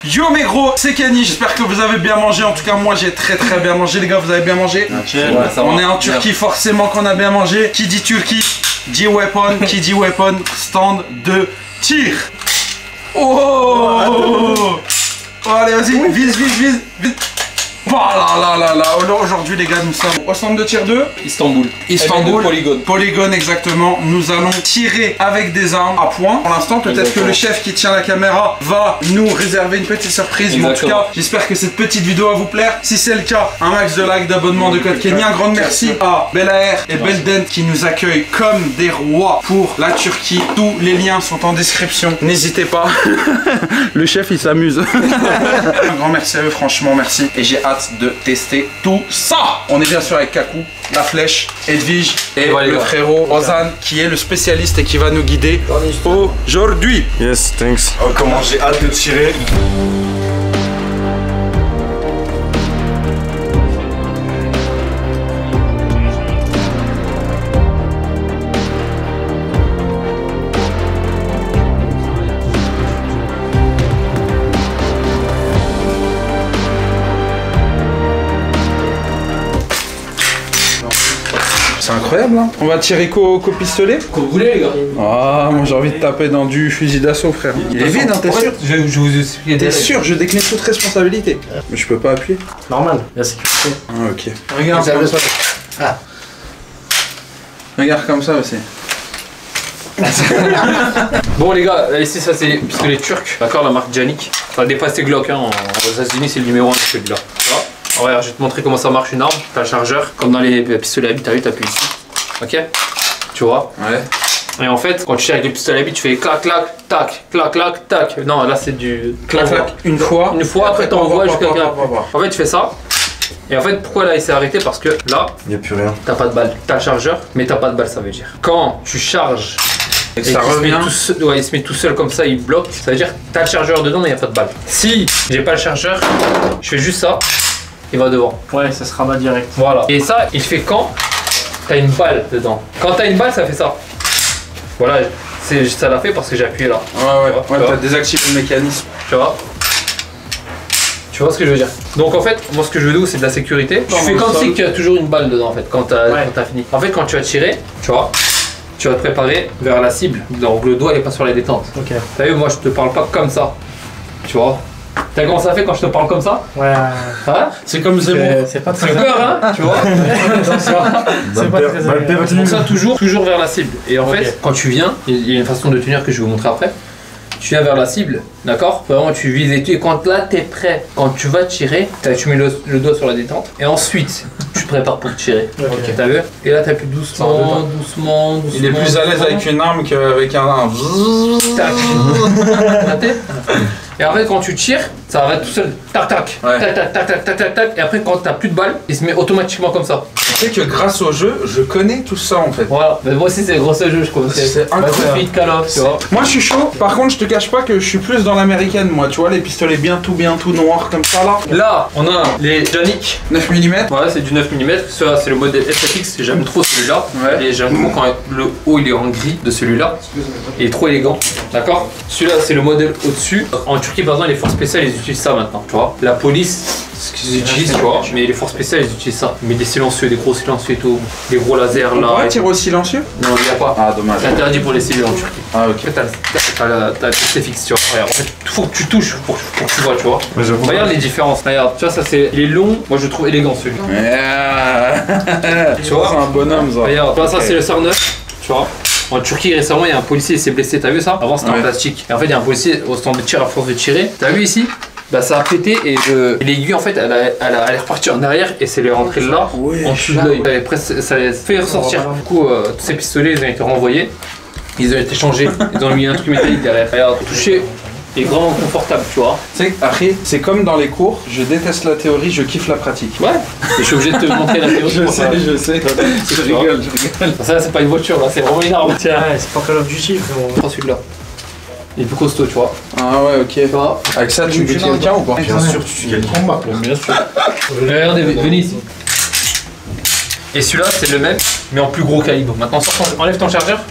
Yo mes gros, c'est Kenny, j'espère que vous avez bien mangé. En tout cas moi j'ai très bien mangé. Les gars, vous avez bien mangé? On est en Turquie, forcément qu'on a bien mangé. Qui dit Turquie dit weapon. Qui dit weapon, stand de tir. Oh, allez vas-y, vise. Voilà, là. Aujourd'hui les gars, nous sommes au centre de tir de Istanbul. Polygone. Polygone, exactement. Nous allons tirer avec des armes à point. Pour l'instant, peut-être que le chef qui tient la caméra va nous réserver une petite surprise. Mais en tout cas, j'espère que cette petite vidéo va vous plaire. Si c'est le cas, un max de likes, d'abonnements, de code Kenny. Un grand merci à Belaer et Beldent qui nous accueillent comme des rois pour la Turquie. Tous les liens sont en description. N'hésitez pas. Le chef, il s'amuse. Un grand merci à eux, franchement, merci. Et j'ai hâte de tester tout ça. On est bien sûr avec Kakou, la flèche, Edwige et le frérot Ozan qui est le spécialiste et qui va nous guider aujourd'hui. Yes, thanks. Oh, comment j'ai hâte de tirer. C'est incroyable, hein. On va tirer qu'au pistolet. Comme vous voulez les gars. Ah, moi j'ai envie de taper dans du fusil d'assaut, frère. Il est vide, hein, t'es sûr? Je vous explique. T'es sûr? Je décline toute responsabilité. Mais je peux pas appuyer. Normal, la sécurité. Ah, ok. Regarde comme ça. Ah. Regarde comme ça aussi. Bon les gars, ici ça c'est les pistolets turcs, d'accord, la marque Janik. Ça a dépassé Glock, hein. Aux États-Unis c'est le numéro 1 de celui-là. Regarde, je vais te montrer comment ça marche une arme. T'as le chargeur, comme dans les pistolets à bite, t'as vu, t'appuies ici. Ok? Tu vois? Ouais. Et en fait, quand tu tires avec les pistolets à bite, tu fais clac, clac, tac, clac, clac, tac. Non, là c'est du clac, clac. Une fois, après t'envoies jusqu'à quelqu'un. En fait, tu fais ça. Et en fait, pourquoi là il s'est arrêté? Parce que là, il n'y a plus rien. T'as pas de balle. T'as le chargeur, mais t'as pas de balle, ça veut dire. Quand tu charges et ça revient, il se met tout seul comme ça, il bloque. Ça veut dire que t'as le chargeur dedans, mais il n'y a pas de balle. Si j'ai pas le chargeur, je fais juste ça. Il va devant. Ouais, ça se rabat direct. Voilà. Et ça, il fait quand t'as une balle dedans. Quand t'as une balle, ça fait ça. Voilà, ça l'a fait parce que j'ai appuyé là. Ouais, t'as désactivé le mécanisme. Tu vois? Tu vois ce que je veux dire? Donc en fait, moi ce que je veux dire, c'est de la sécurité. Tu fais comme si tu as toujours une balle dedans en fait, quand t'as fini. En fait, quand tu vas tirer, tu vois, tu vas te préparer vers la cible. Donc le doigt il est pas sur la détente. Ok. T'as vu, moi je te parle pas comme ça. Tu vois? T'as comment ça fait quand je te parle comme ça? Ouais. Hein? C'est comme Zemmour. C'est pas très peur, hein? Tu vois? C'est pas très donc ça, toujours vers la cible. Et en fait, quand tu viens, il y a une façon de tenir que je vais vous montrer après. Tu viens vers la cible, d'accord? Vraiment, tu vises et tout. Et quand là, t'es prêt, quand tu vas tirer, tu mets le doigt sur la détente. Et ensuite, tu te prépares pour tirer. Ok, t'as vu? Et là, t'appuies doucement. Il est plus à l'aise avec une arme qu'avec un. Tac. Et après, quand tu tires, ça arrête tout seul. Tac, tac. Tac. Et après, quand t'as plus de balles, il se met automatiquement comme ça. Tu sais que grâce au jeu, je connais tout ça en fait. Voilà. Mais moi aussi, c'est gros ce jeu, je connais. C'est incroyable. Tu vois. Moi, je suis chaud. Par contre, je te cache pas que je suis plus dans l'américaine, moi. Tu vois, les pistolets bien tout noirs comme ça là. Là, on a les Janik 9 mm. Ouais, c'est du 9 mm. Ça, c'est le modèle SFX. J'aime trop celui-là. Et j'aime trop quand le haut il est en gris de celui-là. Il est trop élégant. D'accord? Celui-là, c'est le modèle au-dessus. En Turquie, par exemple, les forces spéciales, ils utilisent ça maintenant. Tu vois? La police, ce qu'ils utilisent, tu vois. Mais les forces spéciales, ils utilisent ça. Mais des silencieux, des gros silencieux et tout. Des gros lasers là. On pourrait tirer au silencieux? Non, il n'y a pas. Ah, dommage. C'est interdit pour les civils en Turquie. Ah, ok. T'as le SFX, tu vois. Regarde, en fait, faut que tu touches pour que tu vois, tu vois. Regarde les différences. Regarde, tu vois, ça c'est. Il est long. Moi, je le trouve élégant celui-là. Tu vois, c'est un bonhomme ça. Regarde, ça c'est le SAR 9. Tu vois. En Turquie récemment il y a un policier qui s'est blessé, t'as vu ça? Avant c'était en plastique. Et en fait il y a un policier au stand de tir à force de tirer. T'as vu ici? Bah ça a pété et l'aiguille en fait elle est repartie en arrière et c'est rentré là en dessous de l'œil. Ça les fait ressortir. Du coup tous ces pistolets ils ont été renvoyés. Ils ont été changés. Ils ont mis un truc métallique derrière. Regarde, touché. Et vraiment confortable, tu vois. Tu sais, après, c'est comme dans les cours, je déteste la théorie, je kiffe la pratique. Ouais. Et je suis obligé de te montrer la théorie. Je sais. Je rigole. Ça, c'est pas une voiture, là, c'est vraiment une arme. Tiens, c'est pas Call of Duty, frérot. Prends celui-là. Il est plus costaud, tu vois. Ah ouais, ok. Tu vois. Avec ça, tu butes quelqu'un ou pas? Bien sûr, tu gagnes le combat. Bien sûr. Regardez, venez ici. Et celui-là, c'est le même, mais en plus gros calibre. Maintenant, enlève ton chargeur.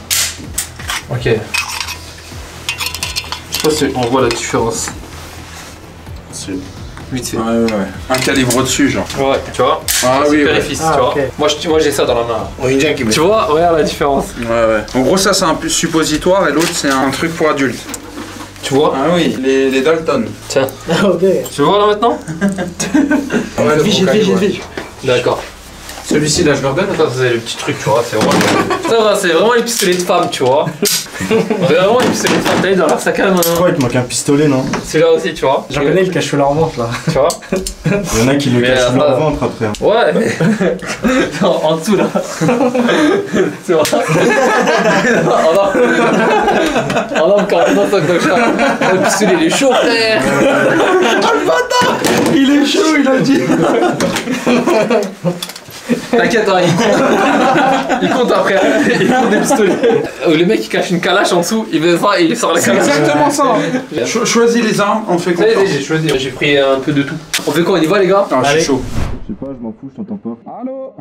Ok. Je sais pas si on voit la différence. Vite fait. Ouais. Un calibre au-dessus, genre. Ouais, tu vois. Ah oui, ouais. Périfis, tu vois. Okay. Moi j'ai ça dans la main. Tu vois, regarde la différence. Ouais. En gros, ça c'est un suppositoire et l'autre c'est un truc pour adultes. Tu vois. Ah oui, les Dalton. Tiens. Ah, ok. Tu vois là maintenant. J'ai vu. D'accord. Celui-ci là je leur donne, attends, c'est le petit truc, tu vois, c'est vraiment. Ça va, c'est vraiment les pistolets de femmes, tu vois. Vraiment les pistolets de femmes, t'as vu dans leur sac à main. Pourquoi il te manque un pistolet, non? C'est là aussi, tu vois. J'en connais, ils le cachent sous leur ventre là. Tu vois. Il y en a qui le Mais cachent sous leur attends. ventre après. Ouais, mais. Non, en dessous là. Tu vois. Oh non, quand même, ça comme ça. Le pistolet il est chaud, frère. Il est chaud, il a dit. T'inquiète, hein, il compte après, il compte des pistolets. Le mec il cache une calache en dessous, il veut ça et il sort la C'est calache. exactement ça. Choisis les armes, on fait Ça y est, confiance. j'ai choisi, j'ai pris un peu de tout. On fait quoi, on y va les gars? Ah, je Allez. suis chaud. Je sais pas, je m'en fous, je t'entends pas. Allô.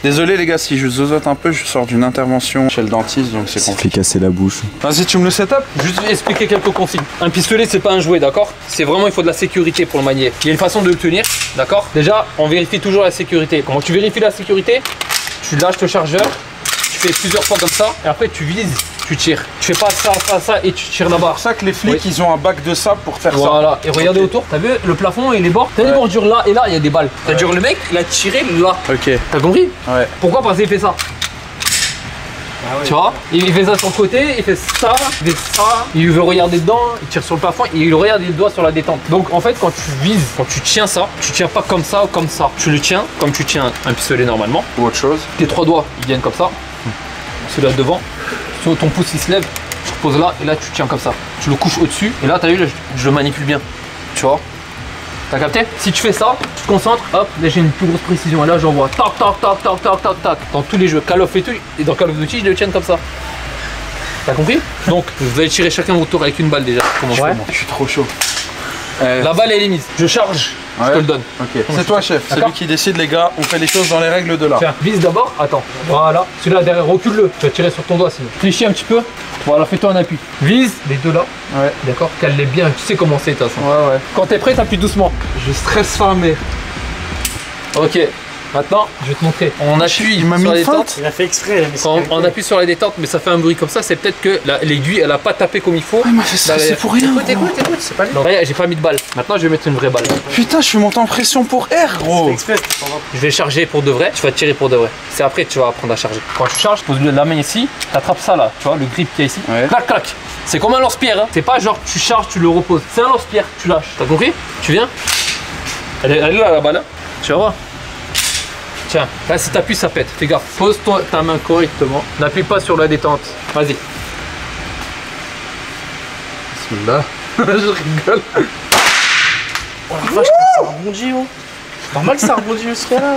Désolé les gars, si je zozote un peu, je sors d'une intervention chez le dentiste, donc c'est compliqué. fait casser la bouche. Vas-y, tu me le setup. Juste expliquer quelques consignes. Un pistolet c'est pas un jouet, d'accord? C'est vraiment, il faut de la sécurité pour le manier. Il y a une façon de le tenir, d'accord? Déjà, on vérifie toujours la sécurité. Comment tu vérifies la sécurité? Tu lâches le chargeur, tu fais plusieurs fois comme ça, et après tu vises, tu tires. Tu fais pas ça et tu tires là-bas. C'est pour ça que les flics, Oui. ils ont un bac de sable pour faire ça. Voilà, et regardez autour, t'as vu le plafond et les bords? T'as les bordures là et là, il y a des balles. C'est-à-dire le mec, il a tiré là. Ok. T'as compris? Ouais. Pourquoi? Parce qu'il fait ça. Tu vois, il fait ça sur le côté, il fait ça, il veut regarder dedans, il tire sur le plafond et il regarde les doigts sur la détente. Donc en fait quand tu vises, quand tu tiens ça, tu tiens pas comme ça ou comme ça. Tu le tiens comme tu tiens un pistolet normalement. Ou autre chose. Tes trois doigts ils viennent comme ça. Celui-là devant. Ton pouce il se lève, tu te poses là et là tu tiens comme ça. Tu le couches au-dessus et là t'as vu, je le manipule bien. Tu vois? T'as capté? Si tu fais ça, tu te concentres, hop, là j'ai une plus grosse précision. Et là j'envoie tac tac tac tac tac tac tac. Dans tous les jeux, Call of et tout, et dans Call of Duty, je le tiens comme ça. T'as compris? Donc, vous allez tirer chacun votre tour avec une balle déjà. Comment je fais, moi. Je suis trop chaud. La balle elle est mise. Je charge, je te le donne. Ok. C'est toi chef, c'est D'accord. lui qui décide les gars, on fait les choses dans les règles de l'art. Tiens, vise d'abord, attends. Voilà, celui-là derrière, recule-le. Tu vas tirer sur ton doigt sinon. Fléchis un petit peu. Voilà, fais-toi un appui. Vise les deux là. Ouais. D'accord? Cale-les bien, tu sais comment c'est de toute façon. Ouais. Quand t'es prêt, t'appuies doucement. Je stresse pas mais. Ok, maintenant, je vais te montrer. On appuie Il m'a mis sur la une détente. feinte. Il a fait exprès, là, mais Quand on appuie sur la détente, mais ça fait un bruit comme ça, c'est peut-être que l'aiguille elle a pas tapé comme il faut. Il m'a fait stresser pour rien. Écoute, c'est pas lui. Non, regarde, j'ai pas mis de balle. Maintenant, je vais mettre une vraie balle. Putain, je suis monté en pression pour R gros. exprès, c'est pas grave. Je vais charger pour de vrai, tu vas tirer pour de vrai. C'est après que tu vas apprendre à charger. Quand tu charges, pose la main ici, t'attrapes ça là, tu vois, le grip qu'il y a ici. Ouais. Clac, clac. C'est comme un lance-pierre, hein. C'est pas genre tu charges, tu le reposes. C'est un lance-pierre, tu lâches. T'as compris? Tu viens? Elle est là la balle, hein. Tu vas voir. Tiens, là si t'appuies ça pète, fais gaffe. Pose-toi ta main correctement, n'appuie pas sur la détente. Vas-y. Bismillah. Je rigole. Oh la vache, ça rebondit, oh. C'est normal que ça rebondit jusqu'à là.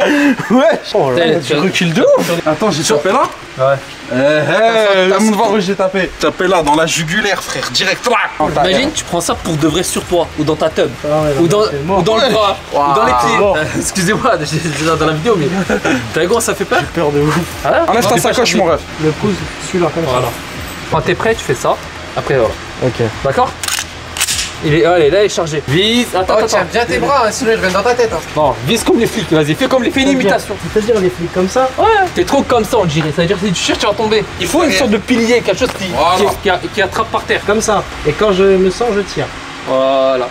Ouais. Oh là là. Tu Recule de ouf. Attends, j'ai tapé là. Ouais. Tout le monde va où j'ai tapé. Tapé là, dans la jugulaire frère, direct là. Imagine, tu prends ça pour de vrai sur toi, ou dans ta tub, Ah ouais, ou dans c'est mort. le bras, ou dans les pieds. mort. Excusez-moi, j'ai dans la vidéo, mais t'as gros, ça fait peur. Peur de ouf. Voilà. Enlève ta sacoche mon ref. Le pouce, celui-là, comme ça. Voilà. Quand t'es prêt, tu fais ça. Après, voilà. Ok. D'accord? Allez, là, il est chargé. Vise. Attends. Viens tes bras, hein, sinon il rentre dans ta tête. Hein. Non, vise comme les flics. Vas-y, fais comme les fais une imitation. C'est-à-dire les flics comme ça. Ouais, t'es trop comme ça, on dirait. C'est-à-dire que si tu tires, tu vas tomber. Il faut une sorte de pilier, quelque chose qui attrape par terre. Comme ça. Et quand je me sens, je tire. Voilà.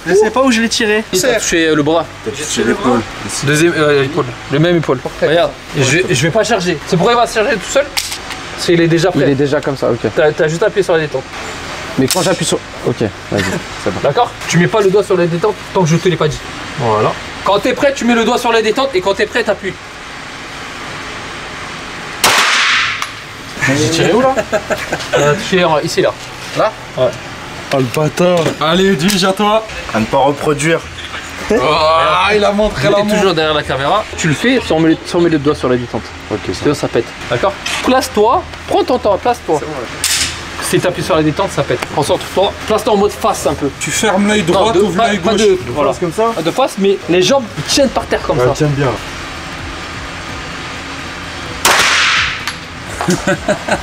Je sais pas où je l'ai tiré. T'as touché le bras. J'ai l'épaule. Deuxième épaule. Le même épaule. Regarde, je vais pas charger. C'est pourquoi il va se charger tout seul? Parce qu'il est déjà prêt. Il est déjà comme ça, ok. T'as juste appuyé sur la détente. Mais quand j'appuie sur. Ok, vas-y, c'est bon. D'accord? Tu mets pas le doigt sur la détente tant que je te l'ai pas dit. Voilà. Quand t'es prêt, tu mets le doigt sur la détente et quand t'es prêt, t'appuies. J'ai tiré où là? Touché ici là. Là? Ouais. Oh le bâtard. Allez, Edwige, à toi. À ne pas reproduire. Ah, il a montré la T'es montre. toujours derrière la caméra. Tu le fais sans mettre le doigt sur la détente. Ok, Sinon ça pète. D'accord? Place-toi, prends ton temps, place-toi. Si t'appuies sur la détente, ça pète. Concentre-toi, place-toi en mode face un peu. Tu fermes l'œil droit, Non, t'ouvres l'œil pas gauche. voilà. Comme ça. De face, mais les jambes ils tiennent par terre comme ça. Tiens bien.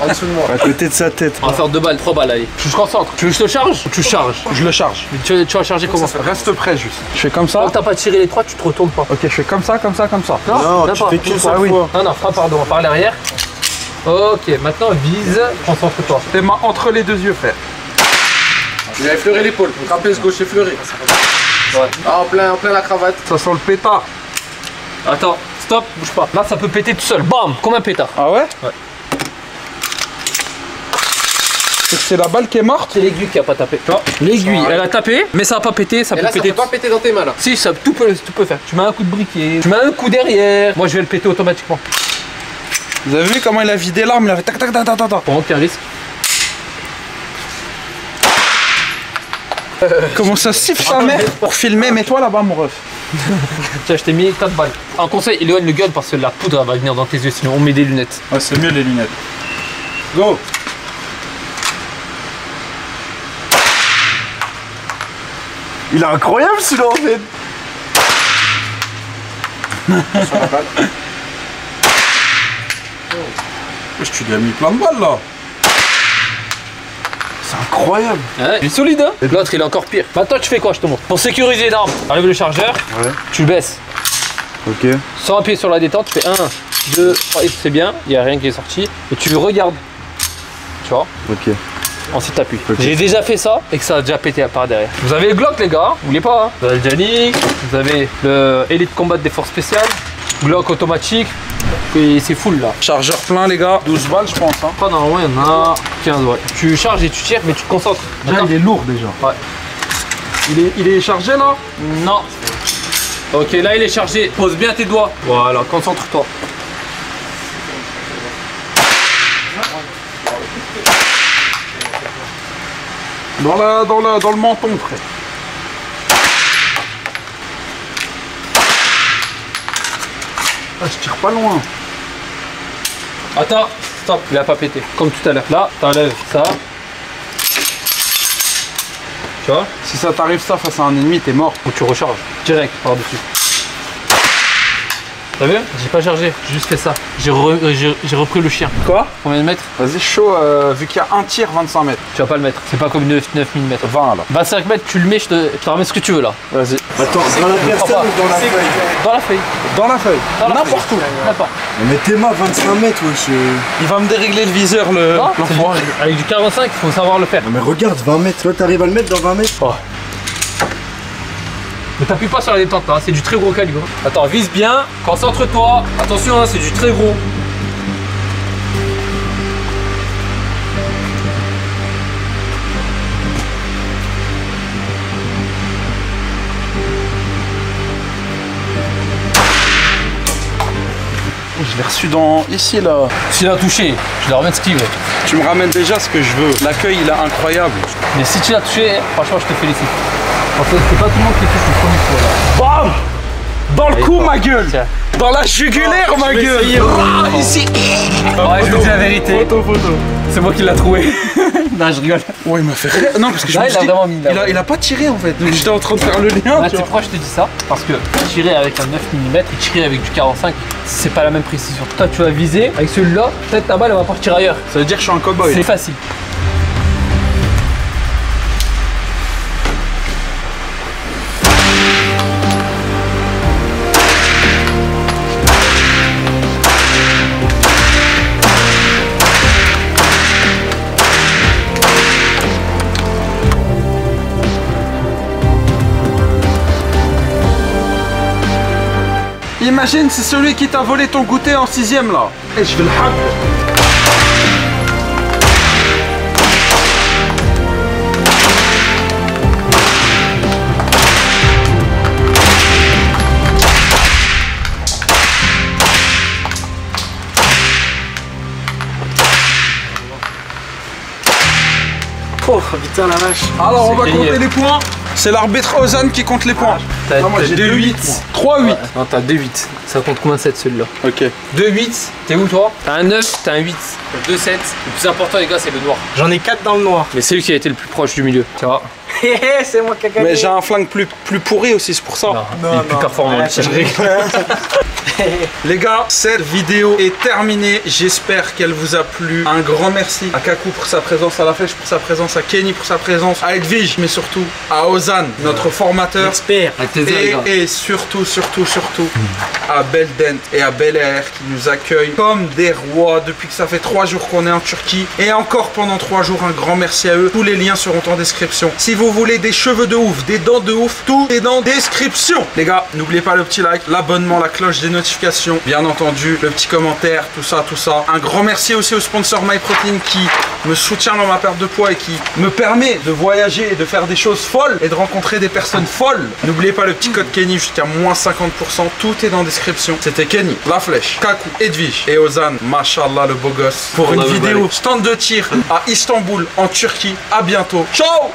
En dessous de moi. À côté de sa tête. On va faire 2 balles, 3 balles, allez. Tu te concentres. Tu veux que je te charge ou tu charges? Je le charge. Tu vas charger comment? Reste prêt juste. Je fais comme ça. Quand t'as pas tiré les 3, tu te retournes pas. Ok, je fais comme ça, comme ça, comme ça. Non, t'as tu pas. fais qu'une Ah seule oui. fois. Non, pardon, par l'arrière. Ok, maintenant vise, concentre-toi. Tes mains entre les deux yeux, frère. Il a effleuré l'épaule. Trapèze gauche effleuré. Ouais. Ah, en plein la cravate. Ça sent le pétard. Attends, stop, bouge pas. Là, ça peut péter tout seul. Bam, comme un pétard. Ah ouais? Ouais. C'est que c'est la balle qui est morte? C'est l'aiguille qui a pas tapé. Tu vois, l'aiguille, elle a tapé, mais ça a pas pété, ça Et peut là, ça péter. peut pas péter dans tes mains là. Si, ça, tout peut faire. Tu mets un coup de briquet, tu mets un coup derrière. Moi, je vais le péter automatiquement. Vous avez vu comment il a vidé l'arme? Il avait tac tac tac tac tac tac. Pour aucun risque. Comment ça siffle sa mère? Pour filmer, mets-toi là-bas, mon ref. Tiens, je t'ai mis 4 balles. En conseil, éloigne le gun parce que la poudre elle va venir dans tes yeux, sinon on met des lunettes. Ouais, c'est mieux les lunettes. Go! Il est incroyable celui-là en fait. Tu lui as mis plein de balles là. C'est incroyable. Ouais, il est solide, hein. L'autre, il est encore pire. Maintenant, tu fais quoi, je te montre? Pour sécuriser l'arme, arrive le chargeur, tu le baisses. Ok. Sans appuyer sur la détente, tu fais 1, 2, 3, et c'est bien, il n'y a rien qui est sorti. Et tu le regardes. Tu vois? Ok. Ensuite, t'appuies. Ok. J'ai déjà fait ça et que ça a déjà pété par derrière. Vous avez le Glock, les gars, n'oubliez pas. Hein. Vous avez le Janix, vous avez le Elite Combat des forces spéciales, Glock automatique. Et c'est full là. Chargeur plein, les gars. 12 balles, je pense. Hein. Pas dans ouais, il y en a 15, ouais. Tu charges et tu tires, mais tu te concentres. D'accord. il est lourd déjà. Ouais. Il est chargé là? Non. Ok, là il est chargé. Pose bien tes doigts. Voilà, concentre-toi. Dans le menton, frère. Ah, je tire pas loin. Attends, stop, il a pas pété. Comme tout à l'heure. Là, t'enlèves ça. Tu vois? Si ça t'arrive ça face à un ennemi, t'es mort. Ou tu recharges. Direct, par-dessus. T'as vu? J'ai pas chargé, j'ai juste fait ça. J'ai repris le chien. Quoi? Combien de mètres? Vas-y, chaud, vu qu'il y a un tir, 25 mètres. Tu vas pas le mettre. C'est pas comme 9 000 mètres. 20 là. 25 mètres, tu le mets, je te ramène ce que tu veux là. Vas-y. Attends, dans la personne ou dans la feuille? Dans la feuille. Dans la feuille. N'importe où. N'importe. Mais tes mains 25 mètres wesh. Il va me dérégler le viseur, le. Non, avec du 45, il faut savoir le faire. Non mais regarde 20 mètres. Toi t'arrives à le mettre dans 20 mètres? Oh. Ne t'appuie pas sur la détente là, c'est du très gros calibre. Attends, vise bien, concentre-toi. Attention, hein, c'est du très gros. Je l'ai reçu dans. Ici là. S'il a touché, je le remets ce qu'il veut. Tu me ramènes déjà ce que je veux. L'accueil il est incroyable. Mais si tu l'as touché, franchement, je te félicite. En fait, c'est pas tout le monde qui touche le premier coup là. Bam! Dans le cou, ma gueule! Tiens. Dans la jugulaire, ma gueule! Ah, ici! Ouais, je vous dis la vérité. Photo. C'est moi qui l'a trouvé. Non, je rigole. Ouais, il m'a fait rire. Non, parce que je Là, me il suis a dit, vraiment mis là. il a pas tiré en fait. Donc j'étais en train de faire le lien. Là, tu tu sais vois. pourquoi je te dis ça? Parce que tirer avec un 9 mm et tirer avec du 45, c'est pas la même précision. Toi, tu vas viser avec celui-là, peut-être ta balle elle va partir ailleurs. Ça veut dire que je suis un cowboy. C'est facile. Imagine, c'est celui qui t'a volé ton goûter en 6ème là. Et je vais le hack. Oh putain la vache. Alors on va C'est compter grillé. les points. C'est l'arbitre Ozan qui compte les points. T'as moi, j'ai 2-8. 3-8. Non, t'as 2-8. Ça compte combien 7 celui-là? Ok. 2-8, t'es où toi? T'as un 9, t'as un 8. 2-7. Le plus important, les gars, c'est le noir. J'en ai 4 dans le noir. Mais c'est lui qui a été le plus proche du milieu. Tu vois? C'est moi qui a gagné. Mais j'ai un flingue plus pourri aussi, c'est pour ça. Non, il est plus performant. Ouais, je rigole. Les gars, cette vidéo est terminée. J'espère qu'elle vous a plu. Un grand merci à Kakou pour sa présence, à La Flèche pour sa présence, à Kenny pour sa présence, à Edwige, mais surtout à Ozan, notre formateur. Expert. Et surtout à Belden et à Bel Air qui nous accueillent comme des rois depuis que ça fait 3 jours qu'on est en Turquie. Et encore pendant 3 jours, un grand merci à eux. Tous les liens seront en description. Si vous voulez des cheveux de ouf, des dents de ouf, tout est dans description. Les gars, n'oubliez pas le petit like, l'abonnement, la cloche des notifications, bien entendu, le petit commentaire, tout ça. Un grand merci aussi au sponsor MyProtein qui me soutient dans ma perte de poids et qui me permet de voyager et de faire des choses folles et de rencontrer des personnes folles. N'oubliez pas le petit code Kenny jusqu'à moins 50%, tout est dans la description. C'était Kenny, La Flèche, Kakou, Edwige et Ozan, machallah le beau gosse, pour une vidéo stand de tir à Istanbul en Turquie. À bientôt. Ciao.